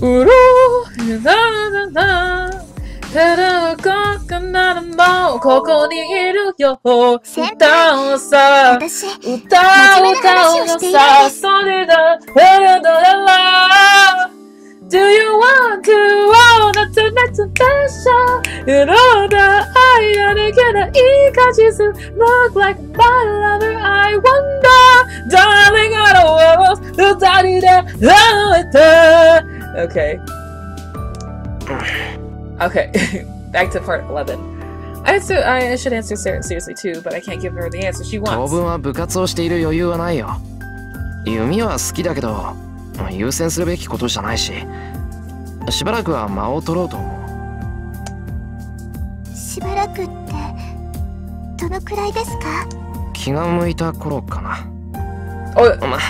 うろだだだ手動かなるもここにいるよ歌をさ歌をさそれだDo you want to own a tonight special? You know that I gotta get an e-conscious look like my lover. I wonder, darling, I don't know Okay. Okay. Back to part 11. I should answer Sarah seriously too, but I can't give her the answer she wants. 当分は部活をしている余裕はないよ。弓は好きだけど。優先するべきことじゃないし、しばらくは間を取ろうと思う。しばらくってどのくらいですか？気が向いた頃かな。まあ、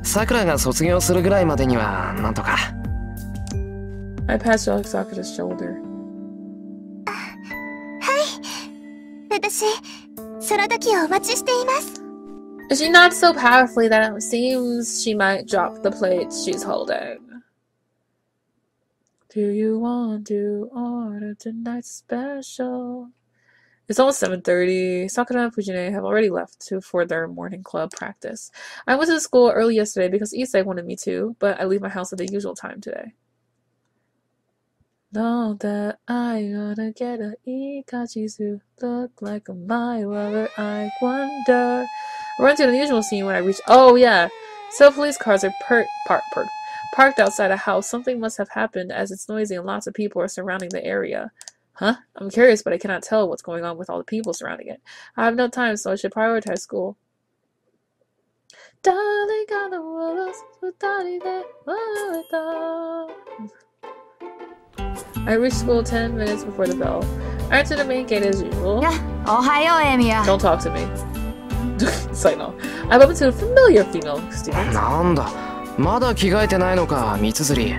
さくらが卒業するぐらいまでにはなんとか。I passed Sakura's shoulder. はい、私その時をお待ちしています。She nods so powerfully that it seems she might drop the plate she's holding. Do you want to order tonight's special? It's almost 7:30. Sakura and Fujine have already left for their morning club practice. I went to school early yesterday because Issei wanted me to, but I leave my house at the usual time today. Know that I gotta get a ikachizu look like my lover. I wonder. I run to an unusual scene when I reach. Oh yeah, so police cars are parked outside a house. Something must have happened as it's noisy and lots of people are surrounding the area. Huh? I'm curious, but I cannot tell what's going on with all the people surrounding it. I have no time, so I should prioritize school. Darling, I reached school 10 minutes before the bell. I entered the main gate as usual. Don't talk to me. Say no. I bump into a familiar female student. なんだ、まだ着替えてないのか、三つ釣り。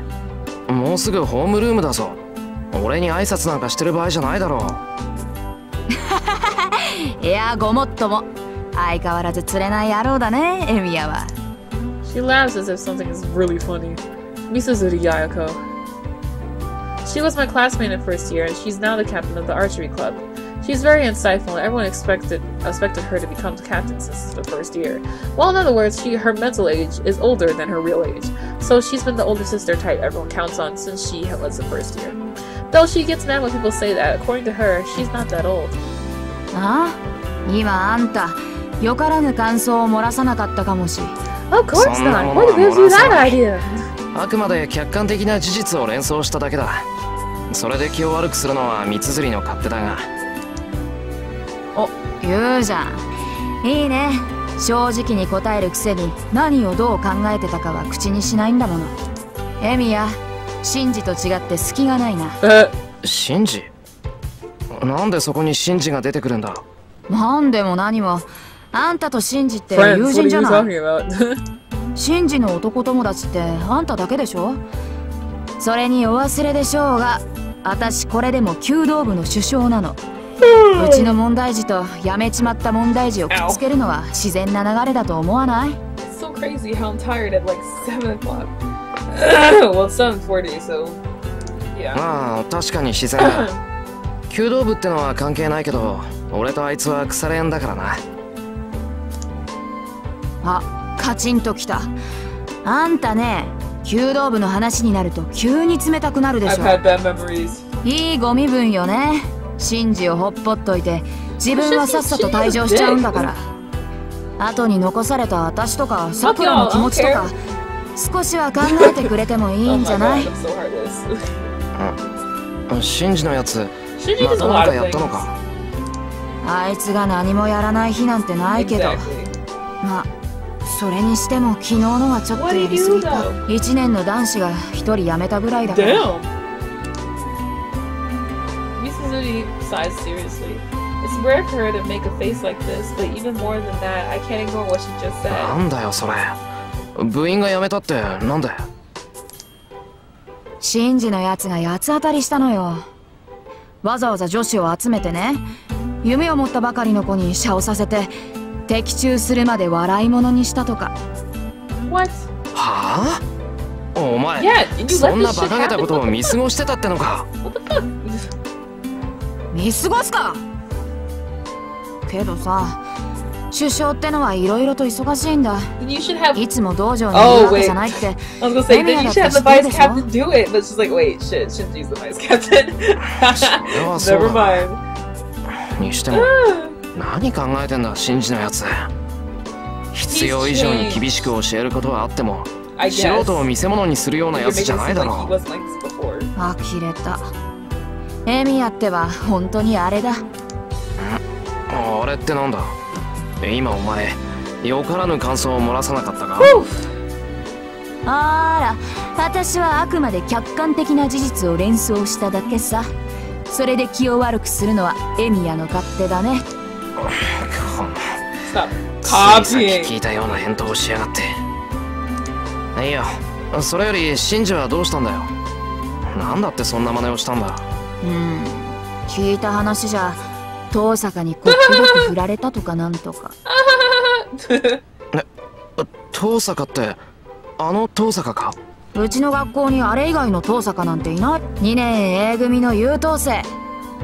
もうすぐホームルームだぞ。俺に挨拶なんかしてる場合じゃないだろう。いや、ごもっとも。相変わらず釣れない野郎だね、エミヤは。She laughs as if something is really funny. Misuzuri Yayako. She was my classmate in first year, and she's now the captain of the archery club. She's very insightful, and everyone expected her to become the captain since the first year. Well, in other words, her mental age is older than her real age, so she's been the older sister type everyone counts on since she was the first year. Though she gets mad when people say that, according to her, she's not that old. あ？今あんたよからぬ感想を漏らさなかったかもし。Of course not. What gives you that idea? あくまで客観的な事実を連想しただけだ。それで気を悪くするのは三つ釣りの勝手だが。お、言うじゃん。いいね。正直に答えるくせに何をどう考えてたかは口にしないんだもの。エミヤ、シンジと違って隙がないな。シンジ？なんでそこにシンジが出てくるんだ？なんでも何も。あんたとシンジって友人じゃない。シンジの男友達ってあんただけでしょ？それにお忘れでしょうが、私これでも弓道部の首相なの。うちの問題児とやめちまった問題児をくっつけるのは自然な流れだと思わない？ So crazy how I'm tired at like 7 o'clock. Well, it's 7:40, so yeah. まあ確かに自然だ。弓道部ってのは関係ないけど、俺とあいつは腐れ縁だからな。あ、カチンときた。あんたね、弓道部の話になると急に冷たくなるでしょ。いいご身分よね。シンジをほっぽっといて自分はさっさと退場しちゃうんだから。後に残された私とかさくらの気持ちとか少しは考えてくれてもいいんじゃない？シンジのやつまた何かやったのか？あいつが何もやらない日なんてないけど、まあそれにしても昨日のはちょっとやりすぎか。1年の男子が1人辞めたぐらいだから。Misuzuri sighs seriously. It's rare for her to make a face like this, but even more than that, I can't ignore what she just said. なんだよそれ。部員が辞めたってなんで？シンジのやつが八つ当たりしたのよ。わざわざ女子を集めてね、夢を持ったばかりの子にシャをさせて的中するまで笑い物にしたとか。What? はあ？お前、 Yeah, and you そ let んな this 馬 shit 鹿げた happen. ことを見過ごしてたってのか。 What the fuck? 見過ごすか。けどさ、首相ってのはいろいろと忙しいんだ。 You should have. いつも道場にいるわけじゃないって。 I was gonna say, then you should have the vice captain do it, but she's like, wait, shit, Shinji's the vice captain. Never mind. にしても何考えてんだシンジのやつ。必要以上に厳しく教えることはあっても素人を見せ物にするようなやつじゃないだろう。呆れた。エミヤっては本当にあれだ。あれってなんだ。今お前よからぬ感想を漏らさなかったか。あら、私はあくまで客観的な事実を連想しただけさ。それで気を悪くするのはエミヤの勝手だね。ついさっき聞いたような返答をしやがって。いや、それよりシンジはどうしたんだよ。なんだってそんな真似をしたんだ。聞いた話じゃ遠坂にこっぴどく振られたとかなんとか。遠坂ってあの遠坂か。うちの学校にあれ以外の遠坂なんていない。2年 A 組の優等生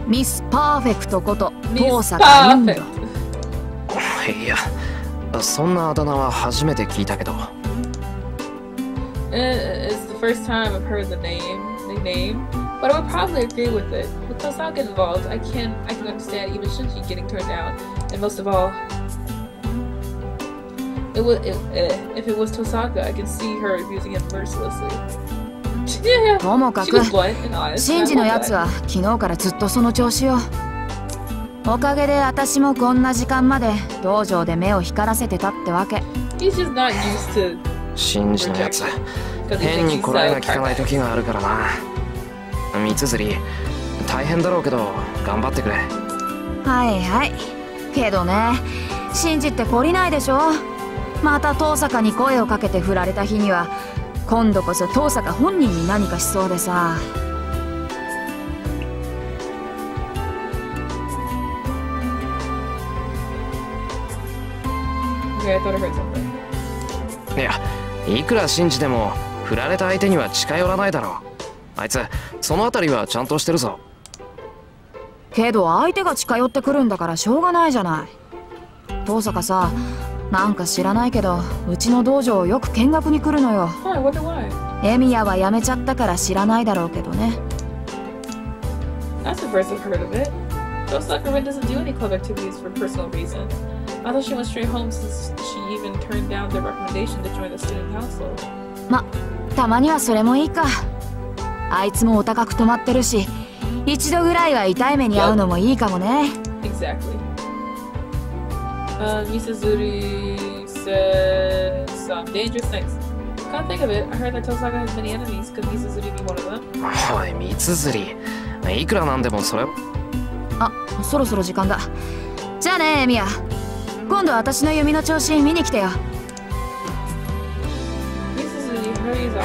ミスパーフェクトこと遠坂インド。いや、そんなあだ名は初めて聞いたけど。It's the first time I've heard the name, but I would probably agree with it. With Tosaga involved, I can understand even Shinji getting turned down, and most of all, if it was Tosaga, I can see her abusing him mercilessly. ともかくシンジのやつは昨日からずっとその調子よ。おかげで私もこんな時間まで道場で目を光らせてたってわけ。シンジのやつ変にこらえが効かない時があるからな。三つ釣り大変だろうけど頑張ってくれ。はいはい。けどね、シンジって懲りないでしょ。また遠坂に声をかけて振られた日には今度こそ遠坂本人に何かしそうでさ。いや、いくら信じても振られた相手には近寄らないだろう。あいつそのあたりはちゃんとしてるぞ。けど相手が近寄ってくるんだからしょうがないじゃない。遠坂さ、なんか知らないけどうちの道場をよく見学に来るのよ。エミヤは辞めちゃったから知らないだろうけどね。That's the first I've heard of it. Tosaka doesn't do any club activities for personal reasons. I thought she went straight home since she even turned down their recommendation to join the student council. ま、たまにはそれもいいか。あいつもお高く泊まってるし、一度ぐらいは痛い目に遭うのもいいかもね。Exactly. Misazuri says dangerous things. Can't think of it. I heard that Tosaka has many enemies. Could Misazuri be one of them? おい、三つ釣り。いくらなんでもそれ。あ、そろそろ時間だ。じゃあね、エミヤ。今度私の弓の調子見に来てよ。Misazuri hurries off.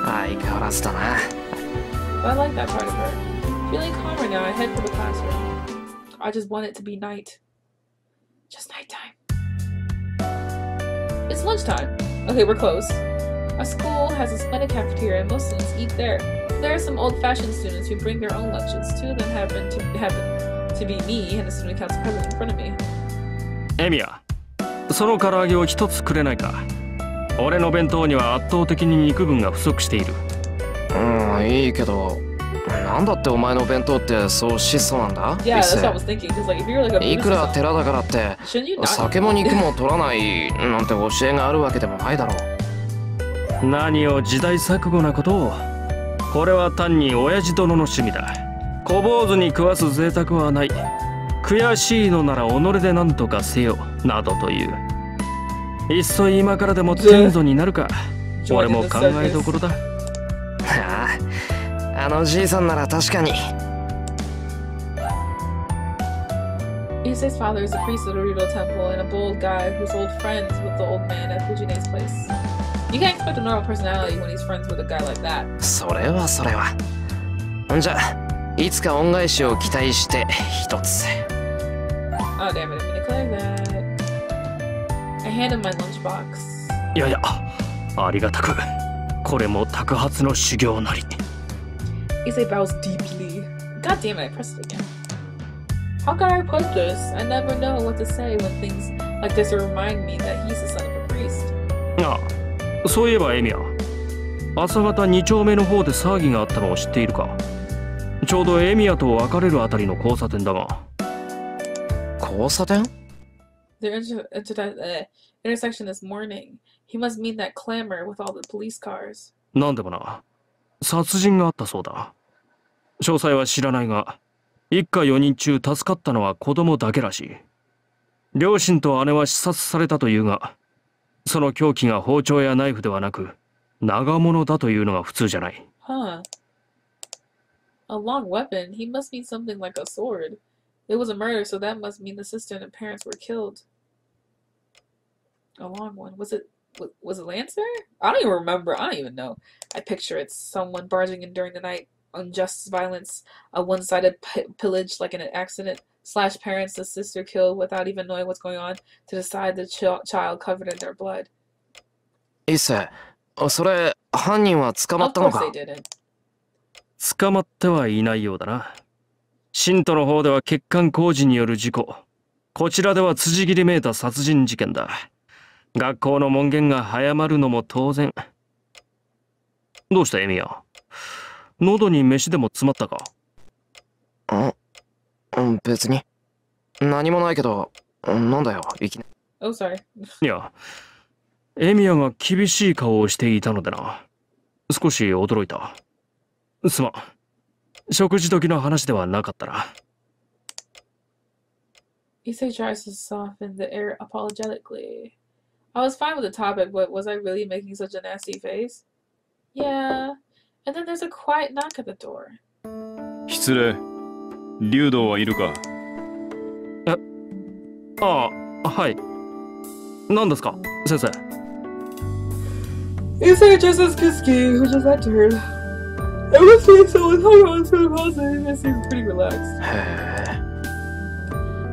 相変わらずだな。But I like that part of her. Feeling calmer now, I head for the classroom. I just want it to be night. Just nighttime. It's lunchtime. Okay, we're close. Our school has a splendid cafeteria and most students eat there. There are some old-fashioned students who bring their own lunches. Two of them happen to be me and the student council president in front of me. エミヤ、その唐揚げを一つくれないか。俺の弁当には圧倒的に肉分が不足している。いいけど、なんだってお前の弁当ってそう質素なんだ。いくら寺だからって酒も肉も取らないなんて教えがあるわけでもないだろう。何を時代錯誤なことを。これは単に親父殿の趣味だ。小坊主に食わす贅沢はない。悔しいのなら己で何とかせよなどという。いっそ今からでも先祖になるか。俺も考えどころだ。あのじいさんなら確かに。Issei's father is a priest at Orito Temple and a bold guy who's old friends with the old man at Fujine's place. You can't expect a normal personality when he's friends with a guy like that. それは。じゃあいつか恩返しを期待して一つ。Oh damn it! I didn't declare that. I handed my lunchbox. いやいや、ありがたく。これも托発の修行なり。Issei bows deeply. God damn it, I pressed it again. How can I put this? I never know what to say when things like this remind me that he's the son of a priest. ああ、そういえばエミヤ、朝方2丁目の方で騒ぎがあったのを知っているか。ちょうどエミヤと別れるあたりの交差点だが。交差点？ The intersection this morning. He must mean that clamor with all the police cars. なんでもな、殺人があったそうだ。詳細は知らないが、一家4人中助かったのは子供だけらしい。両親と姉は刺殺されたというが、その凶器が包丁やナイフではなく、長物だというのが普通じゃない。Huh. A long weapon? He must mean something like a sword. It was a murder, so that must mean the sister and the parents were killed. A long one. Was it Lancer? I don't even remember. I don't even know. I picture it's someone barging in during the night. Unjust violence. A one-sided pillage like in an accident. Slash parents, the sister killed without even knowing what's going on. To decide the child covered in their blood. イセ、それ犯人は捕まったのか？ Of course they didn't. 捕まってはいないようだな。信徒の方では欠陥工事による事故。こちらでは辻切りめいた殺人事件だ。学校の門限が早まるのも当然。どうしたエミヤ？喉に飯でも詰まったか？別に。何もないけど、なんだよ、いきなり。Oh, sorry. いや、エミヤが厳しい顔をしていたのでな。少し驚いた。すまん。食事時の話ではなかったな。Issei tries to soften the air apologetically. I was fine with the topic, but was I really making such a nasty face? Yeah. And then there's a quiet knock at the door. 失礼。竜道はいるか？はい。何ですか、先生。Issei addresses Kiski, who just entered. It must be someone talking on his phone and he seems pretty relaxed.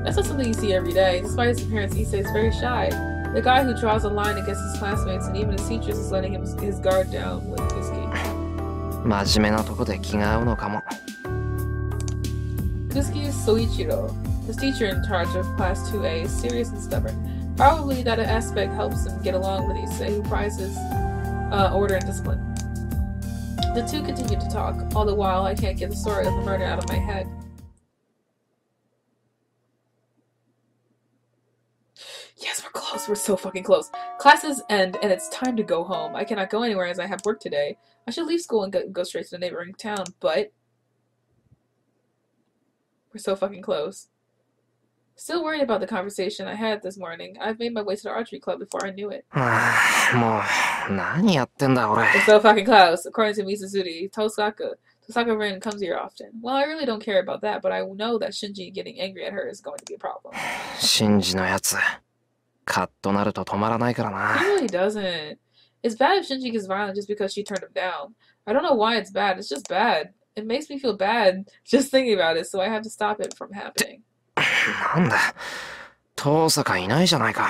That's not something you see every day. Despite his appearance, Issei is very shy. The guy who draws a line against his classmates and even his teachers is letting his guard down with Kiski. 真面目なとこで気が合うのかも。Kusuke is Soichiro. His teacher in charge of Class 2A is serious and stubborn. Probably that aspect helps him get along with Issei, who prizes order and discipline. The two continue to talk. All the while, I can't get the story of the murder out of my head. Yes, we're close. We're so fucking close. Classes end, and it's time to go home. I cannot go anywhere as I have work today. I should leave school and go straight to the neighboring town, but we're so fucking close. Still worried about the conversation I had this morning. I've made my way to the archery club before I knew it. もう何やってんだ俺。 We're so fucking close. According to Mizuzuri, Tosaka Rin comes here often. Well, I really don't care about that, but I know that Shinji getting angry at her is going to be a problem. シンジのやつ、カッとなると止まらないからな。 He really doesn't. It's bad if Shinji gets violent just because she turned him down. I don't know why it's bad. It's just bad. It makes me feel bad just thinking about it, so I have to stop it from happening. なんだ、遠坂いないじゃないか。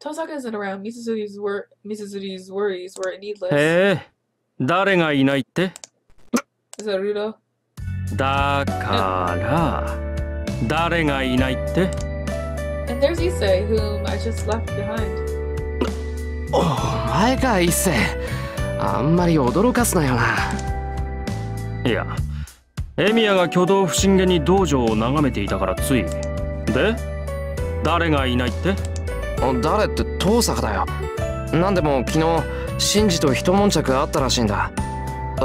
Tosaka isn't around. Mizuzuri's worries were needless. へえ、誰がいないって？ Is that Rudo? だから、誰がいないって？ And there's Issei, whom I just left behind. お前か、一世。あんまり驚かすなよな。いや、エミヤが挙動不審げに道場を眺めていたからつい。で、誰がいないって？誰って遠坂だよ。なんでも昨日シンジと一悶着あったらしいんだ。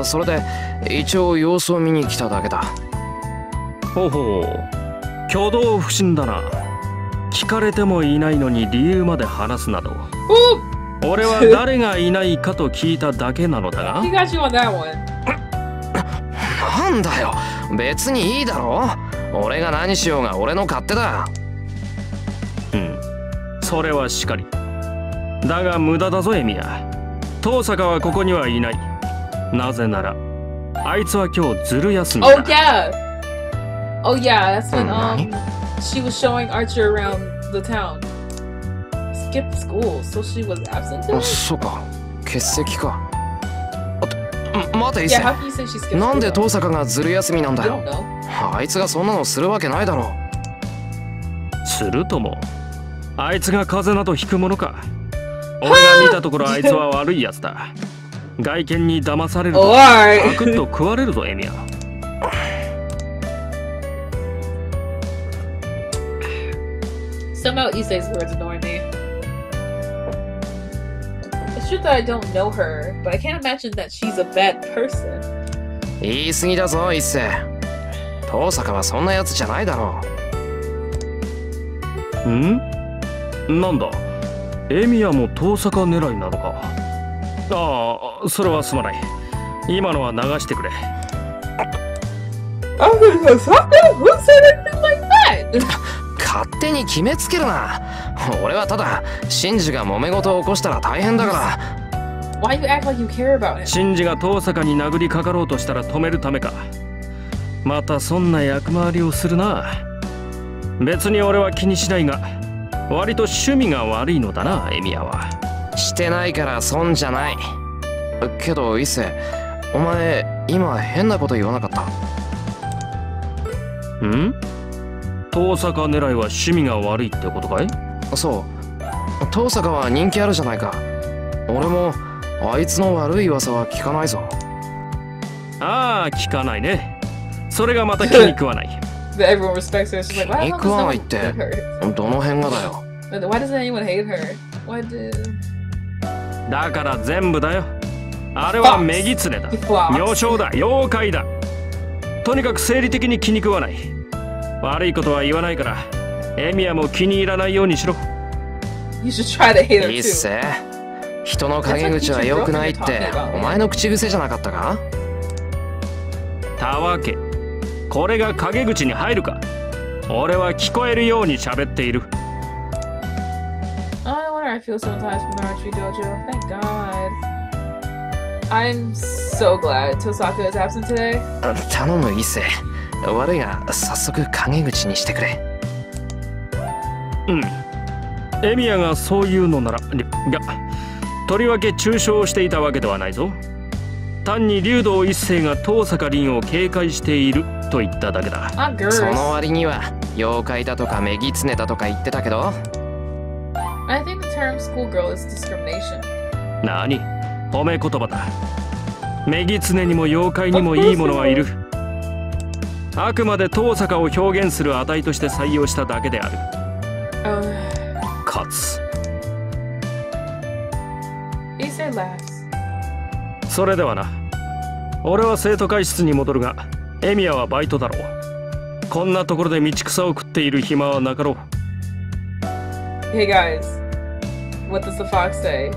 それで一応様子を見に来ただけだ。ほうほう、挙動不審だな。聞かれてもいないのに理由まで話すなど。俺は誰がいないかと聞いただけなのだが。He got you on that one. なんだよ、別にいいだろ。俺が何しようが俺の勝手だ。うん、それはしかり。だが無駄だぞエミヤ。遠坂はここにはいない。なぜならあいつは今日ずる休みだ。Oh yeah, that's when she was showing Archer around the town. Skipped school, so she was absent. そうか、怪欠席か。待て、伊勢。なんで遠坂がずる休みなんだよ。あいつがそんなのするわけないだろう。するとも。あいつが風邪などひくものか。俺が見たところあいつは悪いやつだ。外見に騙されるとパクッと食われるぞ、エミヤ。Somehow Issei's words annoy me. It's true that I don't know her, but I can't imagine that she's a bad person. 言い過ぎだぞ、一世。遠坂はそんなやつじゃないだろう。ん？なんだ？エミヤも遠坂狙いなのか。ああ、それはすまない。今のは流してくれ。勝手に決めつけるな。俺はただシンジが揉め事を起こしたら大変だから。Why you act like you care about him? シンジが遠坂に殴りかかろうとしたら止めるためか。またそんな役回りをするな。別に俺は気にしないが、割と趣味が悪いのだな、エミヤは。してないから損じゃない。けど伊勢、お前今変なこと言わなかった？ん？遠坂狙いは趣味が悪いってことかい？そう。遠坂は人気あるじゃないか。俺もあいつの悪い噂は聞かないぞ。ああ、聞かないね。それがまた気に食わない。Everyone respects her. She's like, why does no one hate her? どの辺がだよ。Why doesn't anyone hate her? Why do? だから全部だよ。あれはメギツネだ。妙称だ。妖怪だ。とにかく生理的に気に食わない。悪いことは言わないから、エミヤも気に入らないようにしろ。You should try to hate her too. いいっせ。人の陰口は良くないってお前の口癖じゃなかったか？たわけ。これが陰口に入るか。俺は聞こえるように喋っている。I wonder I feel sometimes from the archery dojo. Thank God. I'm so glad Tosaka is absent today. 頼む伊勢。悪いが早速陰口にしてくれ。うん。エミヤがそういうのなら、とりわけ中傷していたわけではないぞ。単に竜道一世が遠坂凛を警戒していると言っただけだ。その割には妖怪だとかメギツネだとか言ってたけど。I think the term schoolgirl is discrimination. 何？褒め言葉だ。メギツネにも妖怪にもいいものはいる。あくまで遠坂を表現する値として採用しただけである。かつ。Issei laughs. それではな。俺は生徒会室に戻るが、エミヤはバイトだろう。こんなところで道草を食っている暇はなかろう。Hey guys, what does the fox say?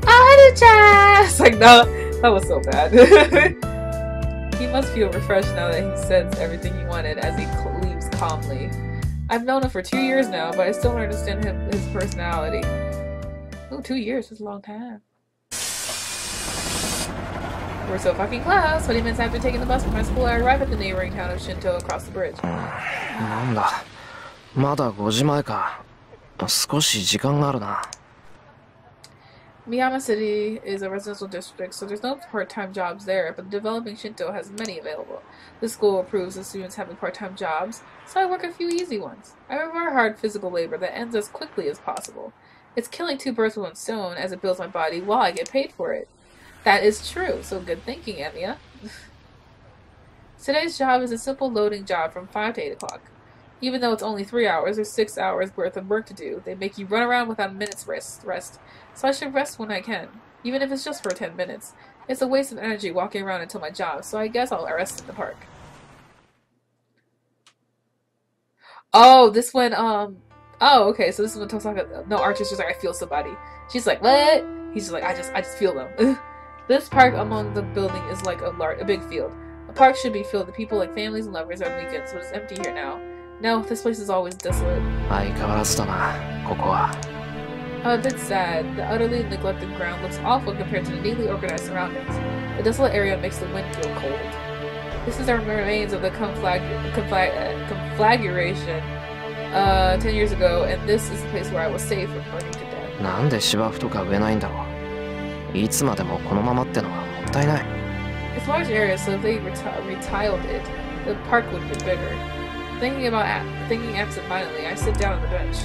Aru-chan! It's like, no, that was so bad. He must feel refreshed now that he says everything he wanted as he leaves calmly. I've known him for 2 years now, but I still don't understand his personality. Oh, 2 years is a long time. We're so fucking close. 20 minutes after taking the bus from my school, I arrive at the neighboring town of Shinto across the bridge. なんだ、まだ5時前か。少し時間があるな。Miyama City is a residential district, so there's no part-time jobs there, but the developing Shinto has many available. The school approves of students having part-time jobs, so I work a few easy ones. I prefer hard physical labor that ends as quickly as possible. It's killing 2 birds with 1 stone, as it builds my body while I get paid for it. That is true, so good thinking, Emiya. Today's job is a simple loading job from 5 to 8 o'clock. Even though it's only 3 hours or 6 hours worth of work to do, they make you run around without a minute's rest. So I should rest when I can, even if it's just for 10 minutes. It's a waste of energy walking around until my job, so I guess I'll rest in the park. Oh, this one, oh, okay, so this is when Tosaka, no, Archer's just like, I feel somebody. She's like, what? He's just like, I just feel them. This park among the building is like a big field. A park should be filled with people like families and lovers on weekends, but it's empty here now. No, this place is always desolate. I'm a bit sad. The utterly neglected ground looks awful compared to the neatly organized surroundings. The desolate area makes the wind feel cold. This is our remains of the conflagration 10 years ago, and this is the place where I was safe from burning to death. いつまでもこのままってのはもったいない。 It's a large area, so if they retiled it, the park would get bigger. Thinking absent-mindedly, I sit down on the bench.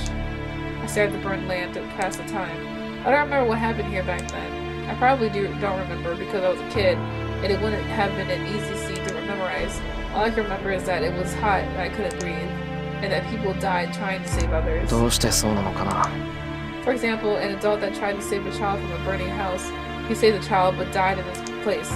I stare at the burned land to pass the time. I don't remember what happened here back then. I probably don't remember because I was a kid, and it wouldn't have been an easy scene to memorize. All I can remember is that it was hot and I couldn't breathe, and that people died trying to save others. どうしてそうなのかな? For example, an adult that tried to save a child from a burning house. He saved the child but died in its place.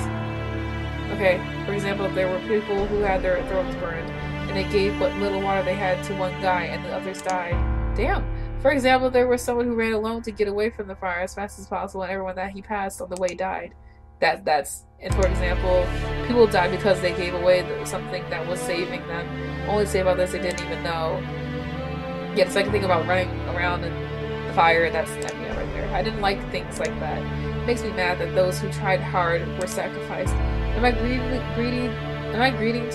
Okay, for example, there were people who had their throats burned, and they gave what little water they had to one guy, and the others died. Damn. For example, there was someone who ran alone to get away from the fire as fast as possible, and everyone that he passed on the way died. And for example, people died because they gave away something that was saving them, only save others they didn't even know. Yeah, the second thing about running around in the fire, that's yeah, right there. I didn't like things like that. It makes me mad that those who tried hard were sacrificed. Am I greedy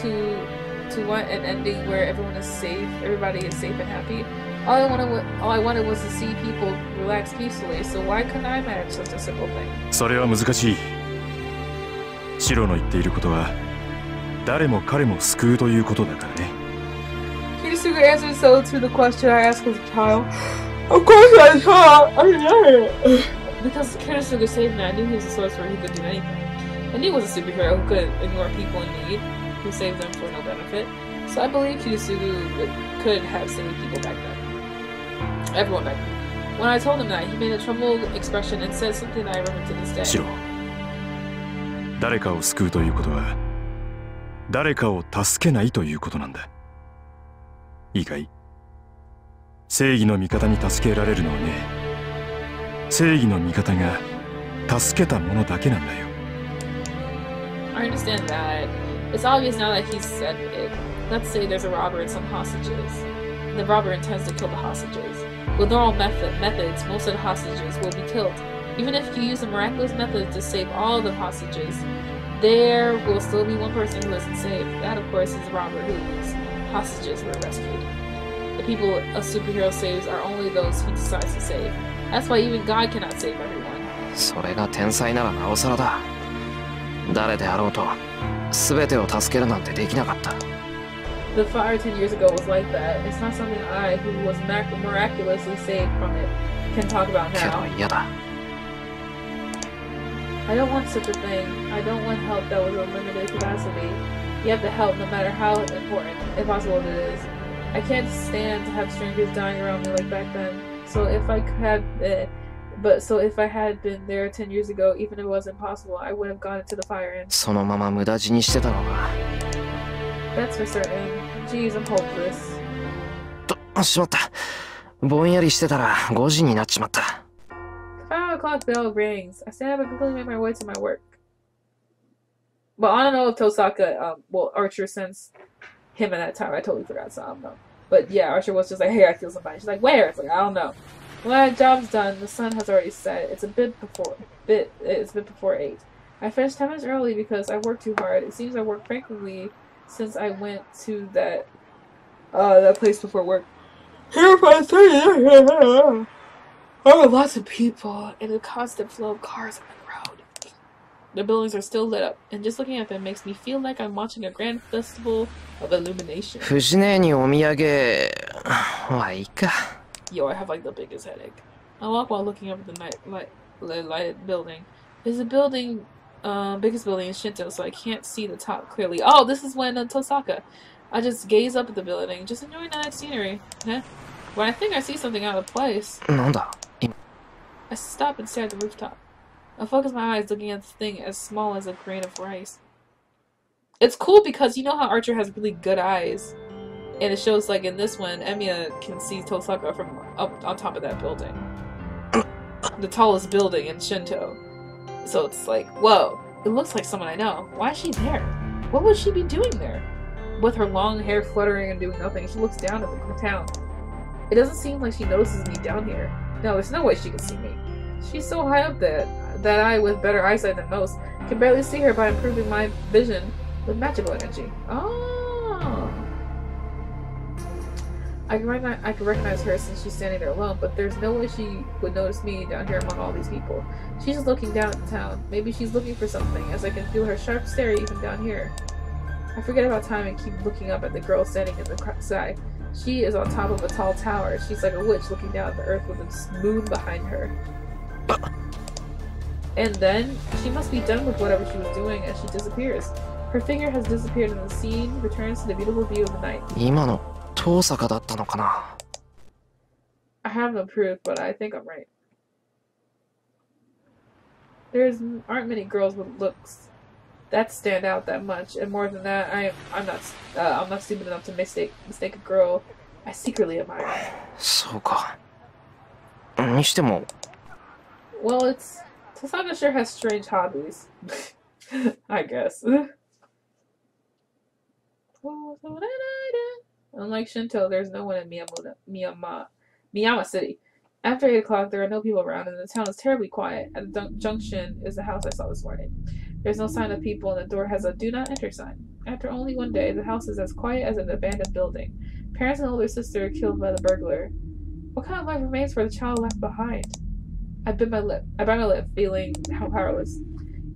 to want an ending where everyone is safe, everybody is safe and happy? All I wanted was to see people relax peacefully, so why couldn't I manage such a simple thing? それは難しい。シロの言っていることは誰も彼も救うということだからね。Kirisuga answered so to the question I asked as a child. Of course I saw. I know it. Because Kirisuga saved me, I knew he was a sorcerer who could do anything. I knew he was a superhero who could ignore people in need, who saved them for no benefit. So I believe Kirisuga could have saved people back then. Everyone back then. When I told him that, he made a troubled expression and said something that I remember to this day. シロ、誰かを救うということは誰かを助けないということなんだ。いいかい？正義の味方に助けられるのはね、正義の味方が助けた者だけなんだよ。I understand that. It's obvious now that he said it. Let's say there's a robber and some hostages. The robber intends to kill the hostages. With normal methods, most of the hostages will be killed. Even if you use a miraculous method to save all the hostages, there will still be one person who isn't saved. That, of course, is the robber whose hostages were rescued. The people a superhero saves are only those he decides to save. That's why even God cannot save everyone. それが天才ならなおさらだ。誰であろうと全てを助けるなんてできなかった。The fire 10 years ago was like that. It's not something I, who was miraculously saved from it, can talk about now. けど嫌だ。I don't want such a thing. I don't want help that was of limited capacity. You have to help no matter how important, impossible it is. I can't stand to have strangers dying around me like back then. So if I had been there 10 years ago, even if it was impossible, I would have gone into the fire and... そのまま無駄死にしてたのか。That's for certain. Jeez, I'm hopeless. しまった。ぼんやりしてたら5時になっちまった。5 o'clock bell rings. I stand up and quickly make my way to my work. But I don't know if Tosaka, Archer sends him at that time. I totally forgot, so I don't know. But yeah, Archer was just like, hey, I feel somebody. She's like, where? It's like, I don't know. When my job's done, the sun has already set. It's a bit before 8. I finished 10 minutes early because I worked too hard. It seems I worked frequently since I went to that place before work. There are lots of people and a constant flow of cars on the road. The buildings are still lit up, and just looking at them makes me feel like I'm watching a grand festival of illumination. 藤姉にお土産はいいか。 Yo, I have like the biggest headache. I walk while looking up at the lighted building. It's the biggest building in Shinto, so I can't see the top clearly. Oh, this is when Tosaka. I just gaze up at the building, just enjoying the night scenery. Huh? When I think I see something out of place, なんだ? I stop and stare at the rooftop. I focus my eyes looking at the thing as small as a grain of rice. It's cool because you know how Archer has really good eyes. And it shows like in this one, Emiya can see Tosaka from up on top of that building. The tallest building in Shinto. So it's like, whoa, it looks like someone I know. Why is she there? What would she be doing there? With her long hair fluttering and doing nothing, she looks down at the town. It doesn't seem like she notices me down here. No, there's no way she can see me. She's so high up that I, with better eyesight than most, can barely see her by improving my vision with magical energy. Oh. I can recognize her since she's standing there alone, but there's no way she would notice me down here among all these people. She's just looking down at the town. Maybe she's looking for something, as I can feel her sharp stare even down here. I forget about time and keep looking up at the girl standing in the sky. She is on top of a tall tower. She's like a witch looking down at the earth with a moon behind her. And then, she must be done with whatever she was doing as she disappears. Her figure has disappeared and the scene returns to the beautiful view of the night. I have no proof, but I think I'm right. Aren't many girls with looks that stand out that much, and more than that, I'm not stupid enough to mistake a girl I secretly admire. Well, Tasaka sure has strange hobbies. I guess. Unlike Shinto, there's no one in Miyama City. After 8 o'clock, there are no people around, and the town is terribly quiet. At the junction is the house I saw this morning. There's no sign of people, and the door has a "Do Not Enter" sign. After only one day, the house is as quiet as an abandoned building. Parents and older sister are killed by the burglar. What kind of life remains for the child left behind? I bit my lip, feeling how powerless.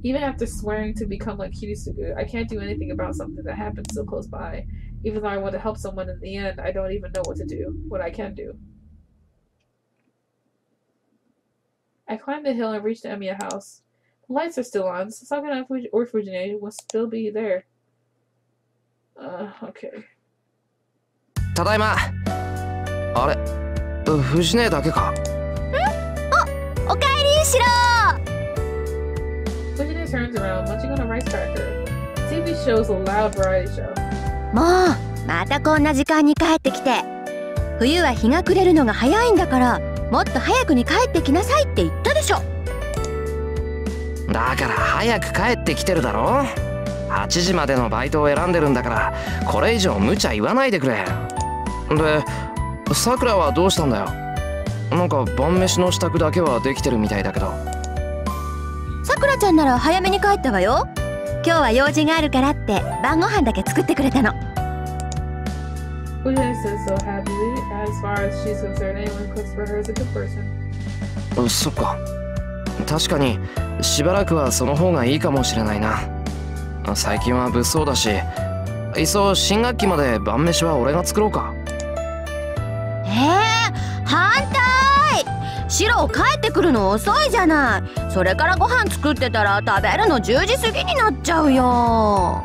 Even after swearing to become like Kirisugu, I can't do anything about something that happened so close by. Even though I want to help someone in the end, I don't even know what I can do. I climbed the hill and reached the Emiya house. The lights are still on. Sasaka or Fujine will still be there. Okay. Tadaima! Are? Fujine dake ka? Oh, okaeri, Shiro! Fujine turns around, munching on a rice cracker. TV shows a loud variety show. もう、またこんな時間に帰ってきて。冬は日が暮れるのが早いんだから、もっと早くに帰ってきなさいって言ったでしょ。だから早く帰ってきてるだろ。8時までのバイトを選んでるんだから、これ以上無茶言わないでくれ。で、さくらはどうしたんだよ。なんか晩飯の支度だけはできてるみたいだけど。さくらちゃんなら早めに帰ったわよ。今日は用事があるからって晩ご飯だけ作ってくれたの。Fujine says so happily. As far as she's concerned, anyone cooks for her is a good person. そっか。確かにしばらくはその方がいいかもしれないな。最近は物騒だし、いっそ新学期まで晩飯は俺が作ろうか。反対！シロ帰ってくるの遅いじゃない。それからご飯作ってたら食べるの10時過ぎになっちゃうよ。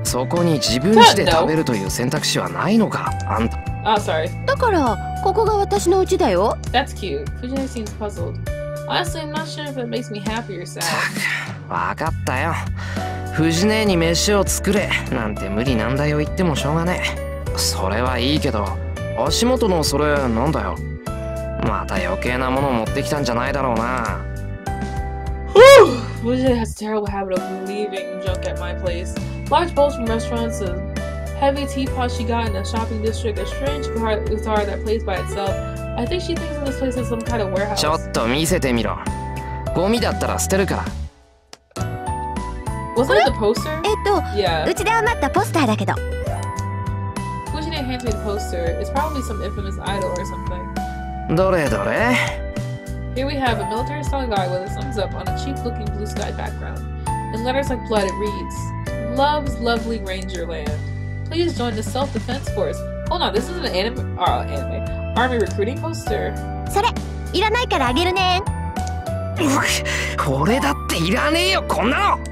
そこに自分家で食べるという選択肢はないのか、あんた。sorry. だからここが私の家だよ。That's cute. Fujine seems puzzled. Honestly, I'm not sure if it makes me happy or sad. わかったよ。藤姉に飯を作れなんて無理なんだよ言ってもしょうがねえ。それはいいけど、足元のそれなんだよ。また余計なもの持ってきたんじゃないだろうな。Fujine has a terrible habit of leaving junk at my place. Large bowls from restaurants, a heavy teapot she got in a shopping district, a strange guitar that plays by itself. I think she thinks of this place as some kind of warehouse. ちょっと見せてみろ。ゴミだったら捨てるから。Wasn't it the poster? Yeah. うちで余ったポスターだけど。Fujine hands me the poster. It's probably some infamous idol or something. どれどれ Here we have a military-style guy with a thumbs up on a cheap-looking blue sky background. In letters like blood, it reads, "Love's lovely ranger land. Please join the self-defense force." Hold on, this is an anime army recruiting poster. それいらないからあげるね。俺だっていらねえよこんなの。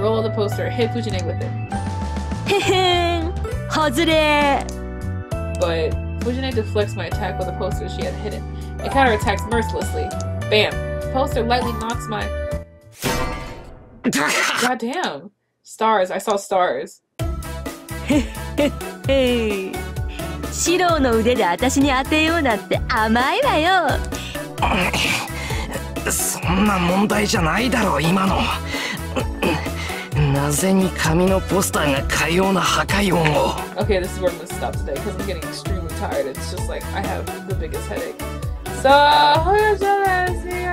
Roll the poster. Hit Fujine with it. へへん、外れ。But Fujine deflects my attack with a poster she had hidden. It counterattacks mercilessly. Bam! The poster lightly knocks my. Goddamn! Stars. I saw stars. へへへ。シロの腕で私に当てようなんて甘いわよ。そんな問題じゃないだろう今の。なぜに紙のポスターがかような破壊音を。Okay, this is where I'm gonna stop today because I'm getting extremely tired. It's just like I have the biggest headache. So, ほよじゃないですよ。